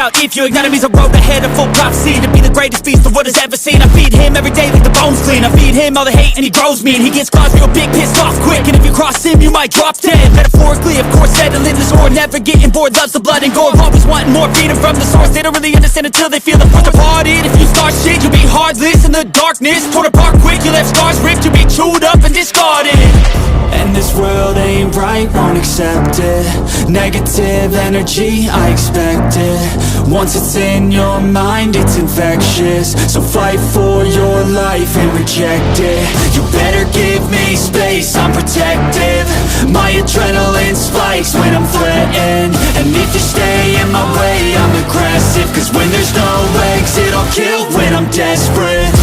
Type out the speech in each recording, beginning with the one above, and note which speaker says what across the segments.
Speaker 1: out if you ignite him. He's a road ahead of full prophecy to be the greatest beast the world has ever seen. I feed him every day like the bones clean. I feed him all the hate and he grows me, and he gets claws real big, pissed off quick. And if you cross him, you might drop dead. Metaphorically, of course, settling the score, never getting bored, loves the blood and gore, always wanting more, freedom from the source. They don't really understand until they feel the force. Departed, if you start shit, you'll be heartless in the darkness. Torn apart quick, you left scars ripped, you'll be chewed up and discarded.
Speaker 2: And this world ain't right, won't accept it. Negative energy, I expect it. Once it's in your mind, it's infectious. So fight for your life and reject it. You better give me space, I'm protective. My adrenaline spikes when I'm threatened. And if you stay in my way, I'm aggressive. Cause when there's no exit, I'll kill when I'm desperate.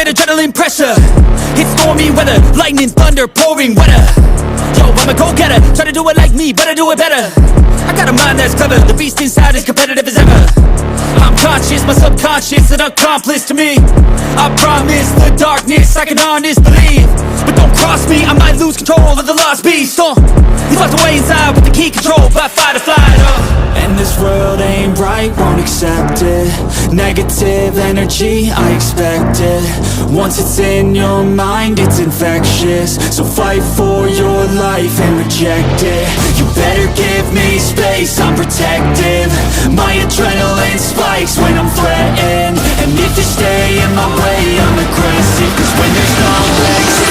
Speaker 1: Adrenaline pressure, it's stormy weather, lightning, thunder, pouring weather. Yo, I'm a go-getter, try to do it like me, but I do it better. I got a mind that's clever, the beast inside is competitive as ever. I'm conscious, my subconscious, an accomplice to me. I promise the darkness, I can honest believe. But don't cross me, I might lose control of the lost beast. He's locked away inside with the key controlled by fight or flight.
Speaker 2: And this world ain't right, won't accept it. Negative energy, I expect it. Once it's in your mind, it's infectious. So fight for your life and reject it. You better give me space, I'm protective. My adrenaline spikes when I'm threatened. And if you stay in my way, I'm aggressive. Cause when there's no exit,